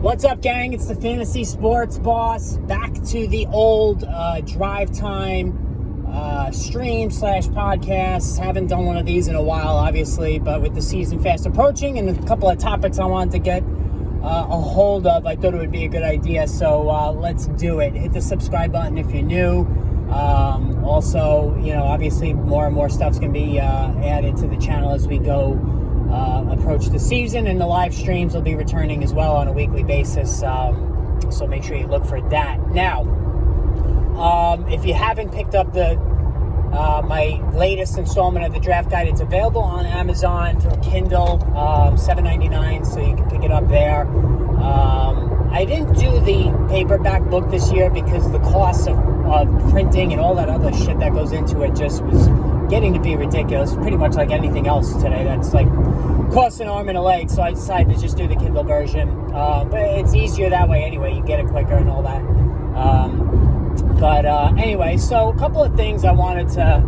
What's up, gang? It's the Fantasy Sports Boss. Back to the old drive time stream/podcast. Haven't done one of these in a while, obviously, but with the season fast approaching and a couple of topics I wanted to get a hold of, I thought it would be a good idea. So let's do it. Hit the subscribe button if you're new. Also, obviously more and more stuff's going to be added to the channel as we go approach the season, and the live streams will be returning as well on a weekly basis. So make sure you look for that. Now, if you haven't picked up my latest installment of the draft guide, it's available on Amazon through Kindle, $7.99, so you can pick it up there. I didn't do the paperback book this year because the cost of printing and all that other shit that goes into it just was getting to be ridiculous. Pretty much like anything else today that's like costs an arm and a leg, so I decided to just do the Kindle version. But it's easier that way anyway. You get it quicker and all that. Anyway, so a couple of things I wanted to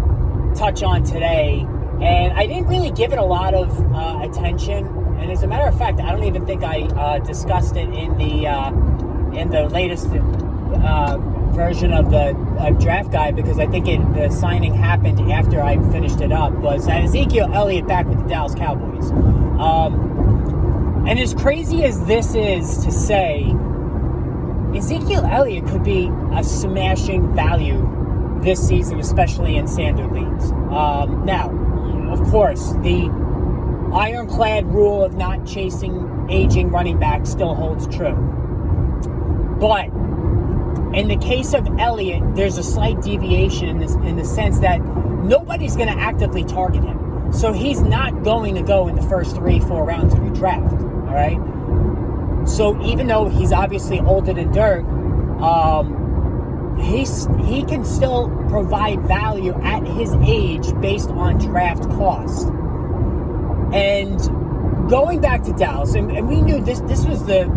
touch on today, and I didn't really give it a lot of attention. And as a matter of fact, I don't even think I discussed it in the latest version of the draft guide, because I think the signing happened after I finished it up. Was Ezekiel Elliott back with the Dallas Cowboys? And as crazy as this is to say, Ezekiel Elliott could be a smashing value this season, especially in standard leagues. Now, of course, the ironclad rule of not chasing aging running backs still holds true. But in the case of Elliott, there's a slight deviation in the sense that nobody's going to actively target him. So he's not going to go in the first 3-4 rounds of your draft, all right? So even though he's obviously older than dirt, he can still provide value at his age based on draft cost. And going back to Dallas, and we knew this was the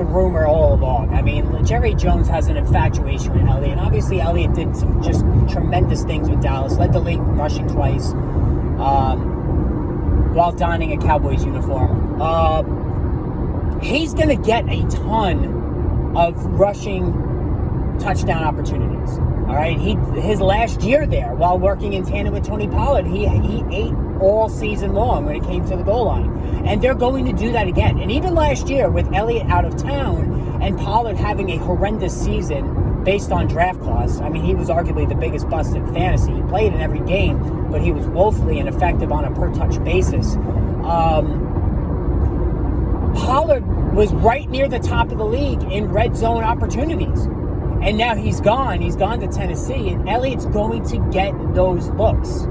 rumor all along. I mean, Jerry Jones has an infatuation with Elliott, and obviously Elliott did some just tremendous things with Dallas, led the league in rushing twice, while donning a Cowboys uniform. He's going to get a ton of rushing touchdown opportunities. All right, his last year there, while working in tandem with Tony Pollard, he ate all season long when it came to the goal line. And they're going to do that again. And even last year, with Elliott out of town and Pollard having a horrendous season based on draft costs, I mean, he was arguably the biggest bust in fantasy. He played in every game, but he was woefully ineffective on a per-touch basis. Pollard was right near the top of the league in red zone opportunities. And now he's gone. He's gone to Tennessee, and Elliott's going to get those looks.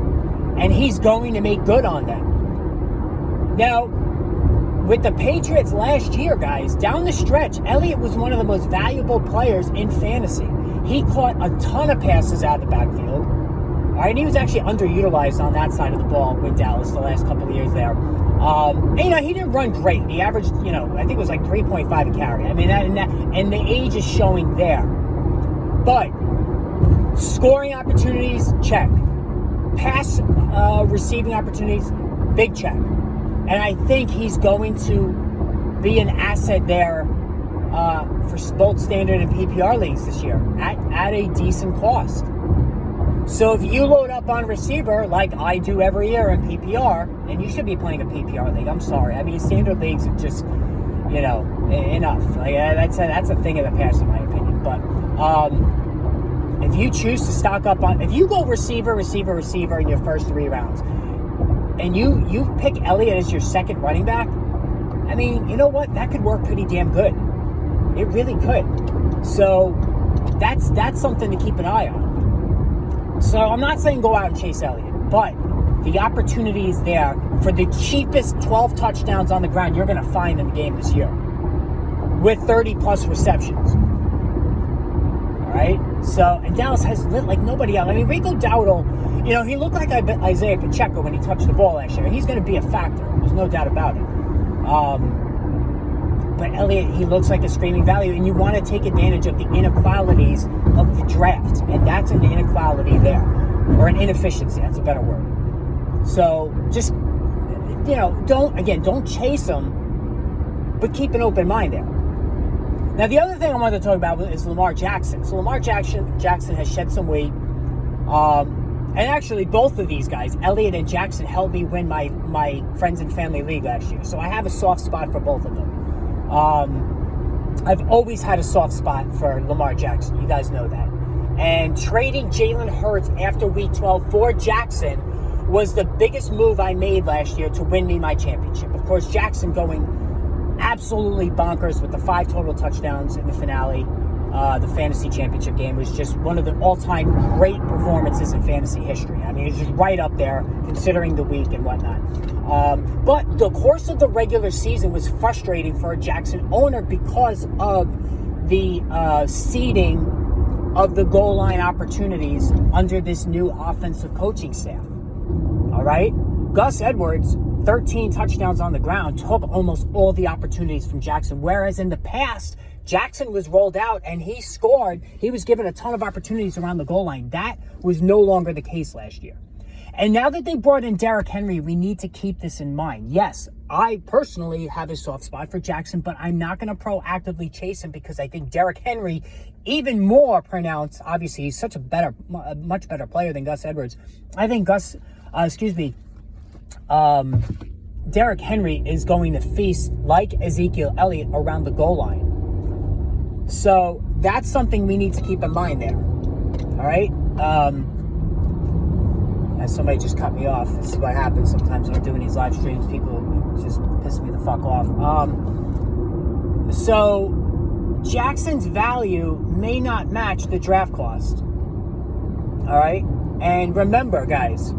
And he's going to make good on them. Now, with the Patriots last year, guys, down the stretch, Elliott was one of the most valuable players in fantasy. He caught a ton of passes out of the backfield. All right, and he was actually underutilized on that side of the ball with Dallas the last couple of years there. And, he didn't run great. He averaged, I think it was like 3.5 a carry. I mean, and the age is showing there. But scoring opportunities, check. Pass receiving opportunities, big check. And I think he's going to be an asset there for both standard and PPR leagues this year at a decent cost. So if you load up on receiver like I do every year in PPR, and you should be playing a PPR league, I'm sorry. I mean, standard leagues are just, enough. Like, that's a thing of the past, in my opinion. But if you choose to stock up if you go receiver in your first 3 rounds, and you pick Elliott as your second running back, I mean, you know what? That could work pretty damn good. It really could. So that's something to keep an eye on. So I'm not saying go out and chase Elliott, but the opportunity is there for the cheapest 12 touchdowns on the ground you're going to find in the game this year, with 30-plus receptions. All right? So, and Dallas has lit like nobody else. I mean, Rico Dowdle, he looked like Isaiah Pacheco when he touched the ball last year. He's going to be a factor. There's no doubt about it. But Elliott, he looks like a screaming value, and you want to take advantage of the inequalities of the draft, and that's an inequality there, or an inefficiency. That's a better word. So just, don't chase them, but keep an open mind there. Now, the other thing I wanted to talk about is Lamar Jackson. So Lamar Jackson has shed some weight. And actually, both of these guys, Elliott and Jackson, helped me win my Friends and Family League last year. So I have a soft spot for both of them. I've always had a soft spot for Lamar Jackson. You guys know that. And trading Jalen Hurts after Week 12 for Jackson was the biggest move I made last year to win me my championship. Of course, Jackson going absolutely bonkers with the 5 total touchdowns in the finale. The fantasy championship game was just one of the all-time great performances in fantasy history. I mean, it's just right up there considering the week and whatnot. But the course of the regular season was frustrating for a Jackson owner because of the seeding of the goal line opportunities under this new offensive coaching staff. All right? Gus Edwards, 13 touchdowns on the ground, took almost all the opportunities from Jackson, whereas in the past, Jackson was rolled out and he scored. He was given a ton of opportunities around the goal line. That was no longer the case last year. And now that they brought in Derrick Henry, we need to keep this in mind. Yes, I personally have a soft spot for Jackson, but I'm not going to proactively chase him because I think Derrick Henry, even more pronounced, obviously he's such a much better player than Gus Edwards. I think Derrick Henry is going to feast like Ezekiel Elliott around the goal line. So that's something we need to keep in mind there. All right. As somebody just cut me off. This is what happens sometimes when I'm doing these live streams. People just piss me the fuck off. So Jackson's value may not match the draft cost. All right. And remember, guys,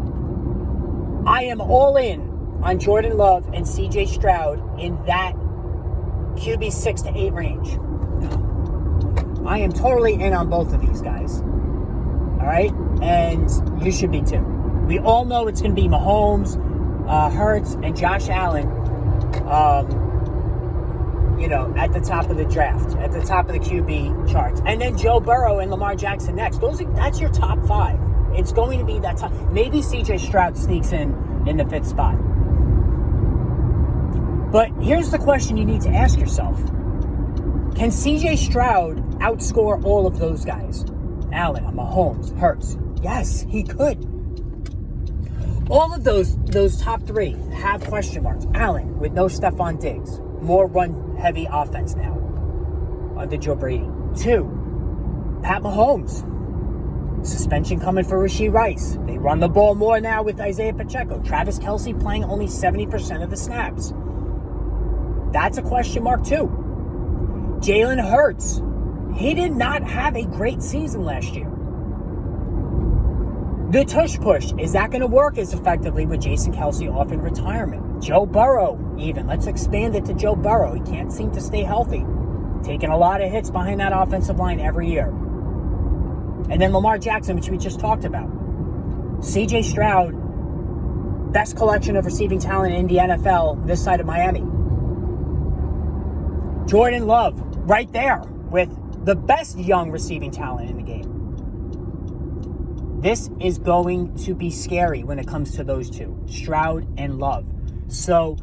I am all in on Jordan Love and CJ Stroud in that QB 6 to 8 range. I am totally in on both of these guys. All right? And you should be too. We all know it's going to be Mahomes, Hurts, and Josh Allen, at the top of the draft, at the top of the QB charts. And then Joe Burrow and Lamar Jackson next. That's your top 5. It's going to be that top. Maybe CJ Stroud sneaks in the 5th spot. But here's the question you need to ask yourself. Can CJ Stroud outscore all of those guys? Allen, Mahomes, Hurts. Yes, he could. All of those top 3 have question marks. Allen with no Stephon Diggs. More run-heavy offense now under Joe Brady. 2, Pat Mahomes. Suspension coming for Rashee Rice. They run the ball more now with Isaiah Pacheco. Travis Kelce playing only 70% of the snaps. That's a question mark too. Jalen Hurts. He did not have a great season last year. The tush push, is that going to work as effectively with Jason Kelce off in retirement? Joe Burrow, even. Let's expand it to Joe Burrow. He can't seem to stay healthy. Taking a lot of hits behind that offensive line every year. And then Lamar Jackson, which we just talked about. CJ Stroud, best collection of receiving talent in the NFL this side of Miami. Jordan Love, right there with the best young receiving talent in the game. This is going to be scary when it comes to those two, Stroud and Love. So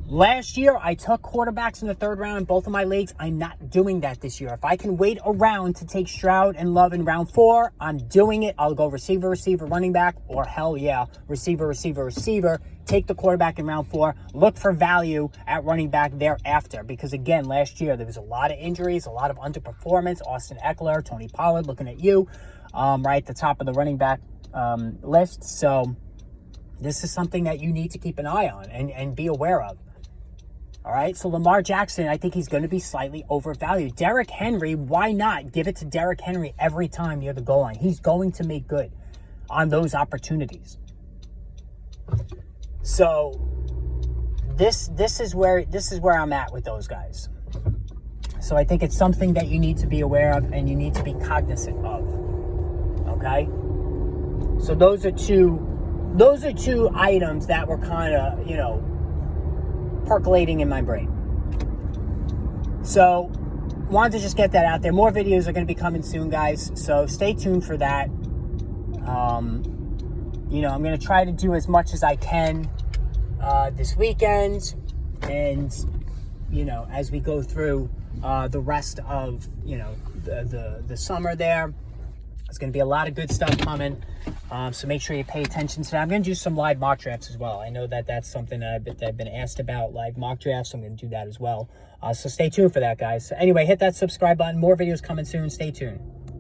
last year, I took quarterbacks in the 3rd round in both of my leagues. I'm not doing that this year. If I can wait around to take Stroud and Love in round 4, I'm doing it. I'll go receiver, running back, or hell yeah, receiver. Take the quarterback in round 4. Look for value at running back thereafter. Because again, last year, there was a lot of injuries, a lot of underperformance. Austin Eckler, Tony Pollard, looking at you, right at the top of the running back list. So this is something that you need to keep an eye on and be aware of. All right, so Lamar Jackson, I think he's going to be slightly overvalued. Derrick Henry, why not give it to Derrick Henry every time near the goal line? He's going to make good on those opportunities. So this is where I'm at with those guys. So I think it's something that you need to be aware of and you need to be cognizant of. Okay? So those are two items that were kind of, percolating in my brain. So wanted to just get that out there. More videos are going to be coming soon, guys. So stay tuned for that. I'm going to try to do as much as I can this weekend. And, you know, as we go through the rest of, you know, the summer there. There's going to be a lot of good stuff coming. So make sure you pay attention to that. I'm going to do some live mock drafts as well. I know that that's something that I've been asked about, live mock drafts. I'm going to do that as well. So stay tuned for that, guys. So anyway, hit that subscribe button. More videos coming soon. Stay tuned.